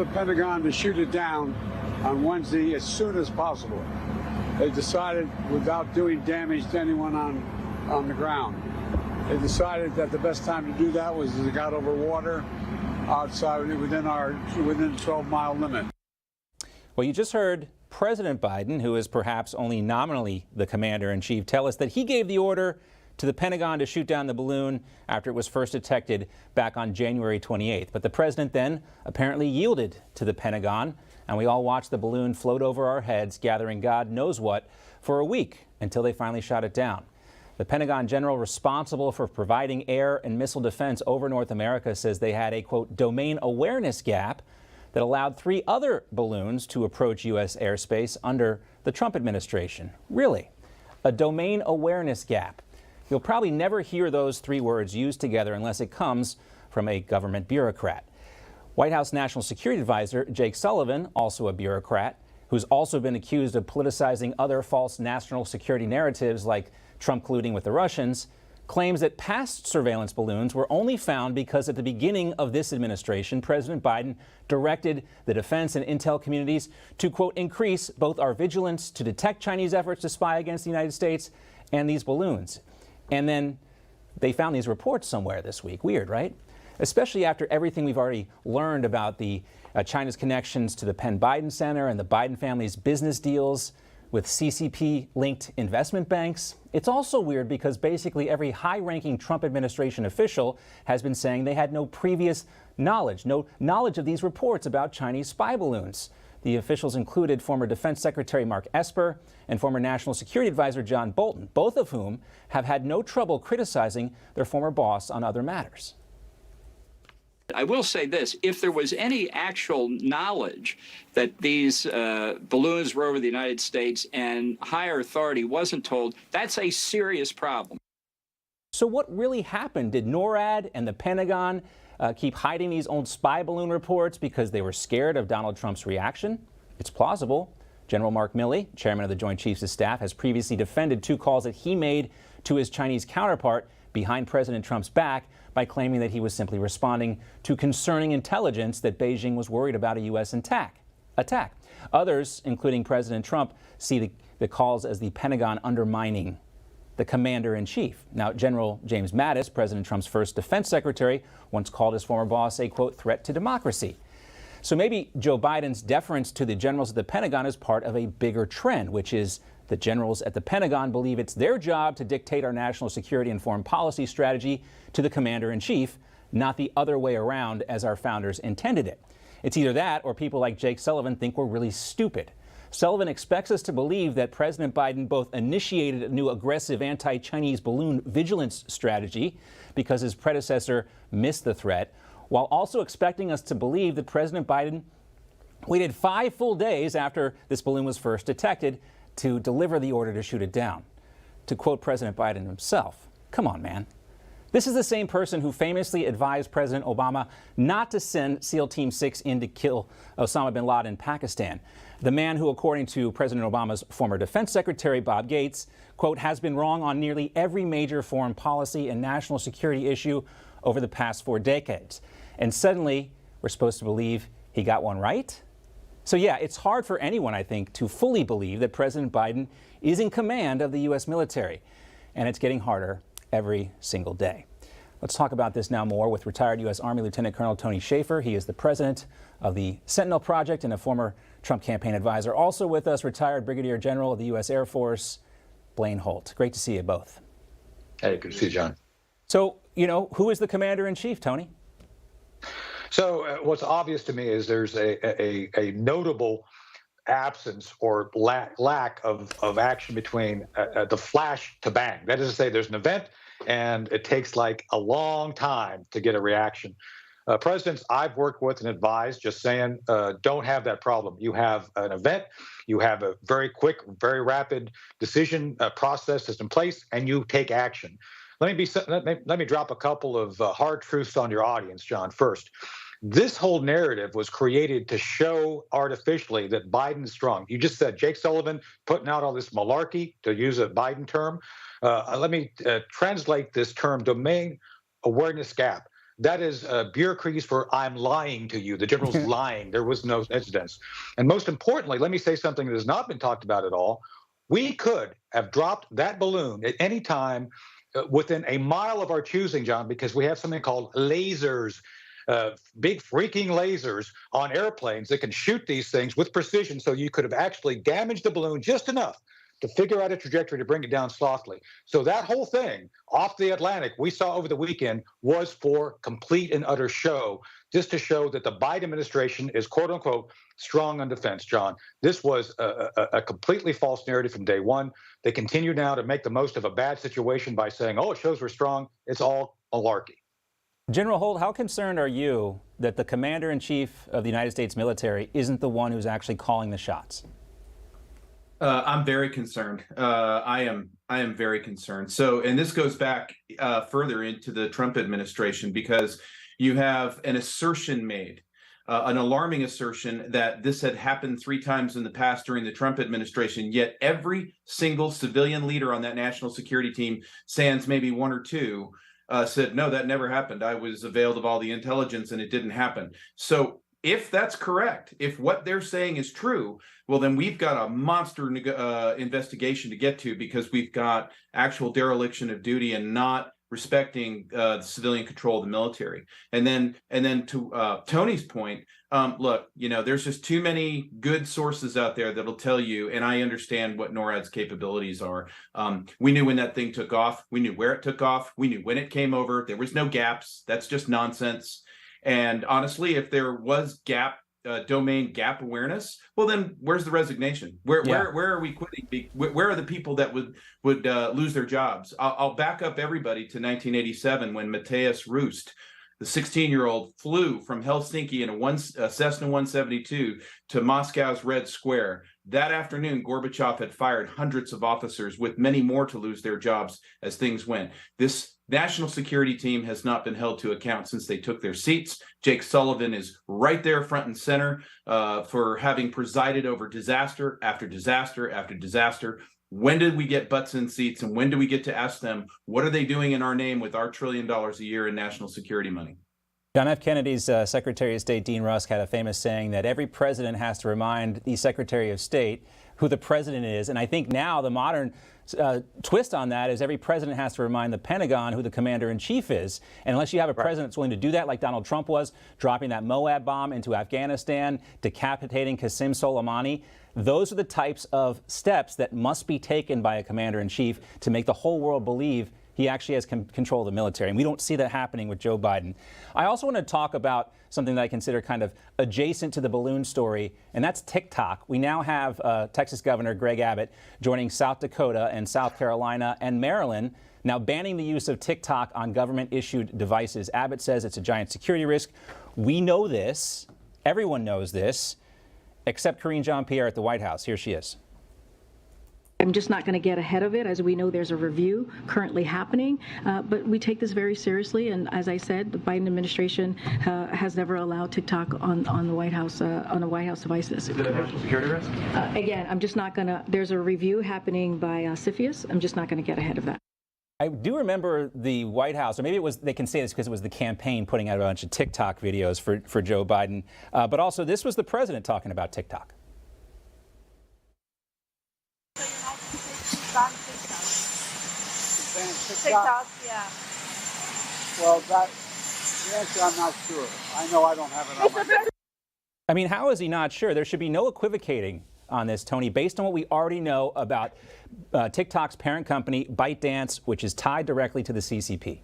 the Pentagon to shoot it down on Wednesday as soon as possible. They decided, without doing damage to anyone on the ground, they decided that the best time to do that was as it got over water outside within the 12-mile limit. Well, you just heard President Biden, who is perhaps only nominally the commander-in-chief, tell us that he gave the order to the Pentagon to shoot down the balloon after it was first detected back on January 28th. But the president then apparently yielded to the Pentagon, and we all watched the balloon float over our heads, gathering God knows what, for a week until they finally shot it down. The Pentagon general responsible for providing air and missile defense over North America says they had a, quote, domain awareness gap that allowed 3 other balloons to approach U.S. airspace under the Trump administration. Really? A domain awareness gap. You'll probably never hear those 3 words used together unless it comes from a government bureaucrat. White House National Security Advisor Jake Sullivan, also a bureaucrat, who's also been accused of politicizing other false national security narratives like Trump colluding with the Russians, claims that past surveillance balloons were only found because at the beginning of this administration, President Biden directed the defense and intel communities to, quote, increase both our vigilance to detect Chinese efforts to spy against the United States and these balloons. And then they found these reports somewhere this week. Weird, right? Especially after everything we've already learned about the China's connections to the Penn Biden Center and the Biden family's business deals with CCP-linked investment banks. It's also weird because basically every high-ranking Trump administration official has been saying they had no previous knowledge, of these reports about Chinese spy balloons. The officials included former Defense Secretary Mark Esper and former National Security Advisor John Bolton, both of whom have had no trouble criticizing their former boss on other matters. I will say this, if there was any actual knowledge that these balloons were over the United States and higher authority wasn't told, that's a serious problem. So what really happened? Did NORAD and the Pentagon keep hiding these old spy balloon reports because they were scared of Donald Trump's reaction? It's plausible. General Mark Milley, chairman of the Joint Chiefs of Staff, has previously defended 2 calls that he made to his Chinese counterpart behind President Trump's back by claiming that he was simply responding to concerning intelligence that Beijing was worried about a U.S. attack. Others, including President Trump, see the calls as the Pentagon undermining the commander-in-chief. Now, General James Mattis, President Trump's first defense secretary, once called his former boss a, quote, threat to democracy. So maybe Joe Biden's deference to the generals at the Pentagon is part of a bigger trend, which is the generals at the Pentagon believe it's their job to dictate our national security and foreign policy strategy to the commander-in-chief, not the other way around as our founders intended it. It's either that or people like Jake Sullivan think we're really stupid. Sullivan expects us to believe that President Biden both initiated a new aggressive anti-Chinese balloon vigilance strategy because his predecessor missed the threat, while also expecting us to believe that President Biden waited 5 full days after this balloon was first detected to deliver the order to shoot it down. To quote President Biden himself, come on, man. This is the same person who famously advised President Obama not to send SEAL Team 6 in to kill Osama bin Laden in Pakistan. The man who, according to President Obama's former defense secretary, Bob Gates, quote, has been wrong on nearly every major foreign policy and national security issue over the past 4 decades. And suddenly, we're supposed to believe he got one right? So yeah, it's hard for anyone, I think, to fully believe that President Biden is in command of the U.S. military. And it's getting harder every single day. Let's talk about this now more with retired U.S. Army Lieutenant Colonel Tony Shaffer. He is the president of the Sentinel Project and a former Trump campaign advisor. Also with us, retired Brigadier General of the U.S. Air Force, Blaine Holt. Great to see you both. Hey, good to see you, John. So, who is the commander-in-chief, Tony? So what's obvious to me is there's a notable absence or lack of action between the flash to bang. That is to say, there's an event and it takes like a long time to get a reaction. Presidents I've worked with and advised just saying, don't have that problem. You have an event, you have a very quick, very rapid decision process that's in place, and you take action. Let me drop a couple of hard truths on your audience, John. First, this whole narrative was created to show artificially that Biden's strong. You just said Jake Sullivan putting out all this malarkey, to use a Biden term. Let me translate this term, domain awareness gap. That is bureaucracy for I'm lying to you. The general's lying. There was no incidents. And most importantly, let me say something that has not been talked about at all. We could have dropped that balloon at any time within a mile of our choosing, John, because we have something called lasers, big freaking lasers on airplanes that can shoot these things with precision. So you could have actually damaged the balloon just enough to figure out a trajectory to bring it down softly. So that whole thing off the Atlantic we saw over the weekend was for complete and utter show, just to show that the Biden administration is, quote unquote, strong on defense, John. This was a completely false narrative from day one. They continue now to make the most of a bad situation by saying, oh, it shows we're strong. It's all malarkey. General Holt, how concerned are you that the commander-in-chief of the United States military isn't the one who's actually calling the shots? I'm very concerned. I am very concerned. So, and this goes back further into the Trump administration, because you have an assertion made, an alarming assertion that this had happened 3 times in the past during the Trump administration, yet every single civilian leader on that national security team, sans maybe 1 or 2, said, no, that never happened. I was availed of all the intelligence and it didn't happen. So if that's correct, if what they're saying is true, well, then we've got a monster investigation to get to, because we've got actual dereliction of duty and not respecting the civilian control of the military. And then to Tony's point, look, there's just too many good sources out there that'll tell you, and I understand what NORAD's capabilities are. We knew when that thing took off. We knew where it took off. We knew when it came over. There was no gaps. That's just nonsense. And honestly, if there was domain gap awareness, well, then where's the resignation? Where are we quitting? Where are the people that would lose their jobs? I'll back up everybody to 1987 when Matthias Rust, the 16-year-old, flew from Helsinki in a Cessna 172 to Moscow's Red Square. That afternoon, Gorbachev had fired hundreds of officers, with many more to lose their jobs as things went. This national security team has not been held to account since they took their seats. Jake Sullivan is right there front and center for having presided over disaster after disaster after disaster. When did we get butts in seats, and when do we get to ask them, what are they doing in our name with our $1 trillion a year in national security money? John F. Kennedy's Secretary of State, Dean Rusk, had a famous saying that every president has to remind the Secretary of State who the president is. And I think now the modern twist on that is every president has to remind the Pentagon who the commander-in-chief is. And unless you have a president that's willing to do that, like Donald Trump was, dropping that Moab bomb into Afghanistan, decapitating Qasem Soleimani, those are the types of steps that must be taken by a commander-in-chief to make the whole world believe he actually has control of the military. And we don't see that happening with Joe Biden. I also want to talk about something that I consider kind of adjacent to the balloon story, and that's TikTok. We now have Texas Governor Greg Abbott joining South Dakota and South Carolina and Maryland, now banning the use of TikTok on government-issued devices. Abbott says it's a giant security risk. We know this. Everyone knows this, except Karine Jean-Pierre at the White House. Here she is. I'm just not going to get ahead of it. As we know, there's a review currently happening, but we take this very seriously. And as I said, the Biden administration has never allowed TikTok on the White House devices. Is it a national security risk? Again, I'm just not going to. There's a review happening by CFIUS. I'm just not going to get ahead of that. I do remember the White House, or maybe it was, they can say this because it was the campaign putting out a bunch of TikTok videos for Joe Biden, but also this was the president talking about TikTok. TikTok, yeah. Well, the answer, I'm not sure. I know I don't have it on my. I mean, how is he not sure? There should be no equivocating on this, Tony, based on what we already know about TikTok's parent company, ByteDance, which is tied directly to the CCP.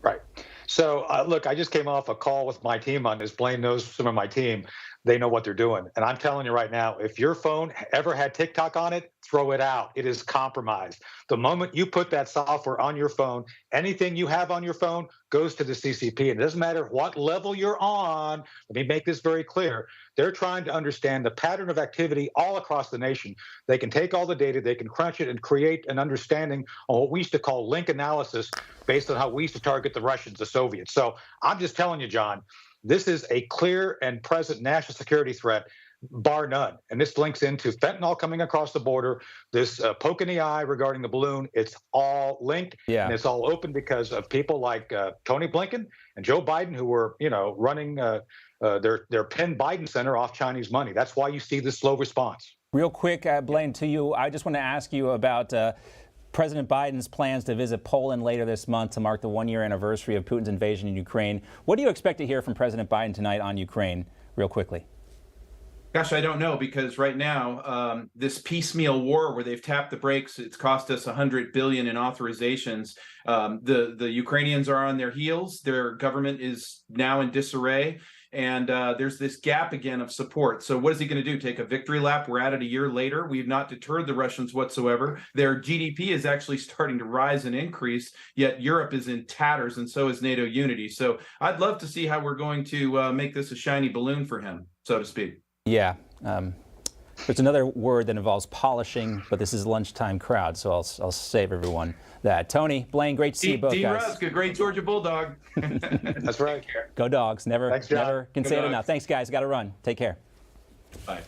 Right. So, look, I just came off a call with my team on this. Blaine knows some of my team. They know what they're doing. And I'm telling you right now, if your phone ever had TikTok on it, throw it out. It is compromised. The moment you put that software on your phone, anything you have on your phone goes to the CCP. And it doesn't matter what level you're on. Let me make this very clear. They're trying to understand the pattern of activity all across the nation. They can take all the data, they can crunch it and create an understanding on what we used to call link analysis based on how we used to target the Russians, the Soviets. So I'm just telling you, John, this is a clear and present national security threat bar none. And this links into fentanyl coming across the border, this poke in the eye regarding the balloon. It's all linked, Yeah. and it's all open because of people like Tony Blinken and Joe Biden, who were, running their Penn Biden Center off Chinese money. That's why you see this slow response. Real quick, Blaine, to you, I just want to ask you about President Biden's plans to visit Poland later this month to mark the one-year anniversary of Putin's invasion in Ukraine. What do you expect to hear from President Biden tonight on Ukraine, real quickly? Gosh, I don't know, because right now, this piecemeal war where they've tapped the brakes, it's cost us $100 billion in authorizations. The Ukrainians are on their heels. Their government is now in disarray. And there's this gap again of support. So what is he going to do? Take a victory lap? We're at it a year later. We've not deterred the Russians whatsoever. Their GDP is actually starting to rise and increase, yet Europe is in tatters, and so is NATO unity. So I'd love to see how we're going to make this a shiny balloon for him, so to speak. Yeah. There's another word that involves polishing, but this is a lunchtime crowd, so I'll save everyone that. Tony, Blaine, great to see you both, guys. Rusk, a great Georgia Bulldog. That's right. Go Dogs. Never Thanks, John. can Go say it Dogs. enough. Thanks, guys. Got to run. Take care. Bye.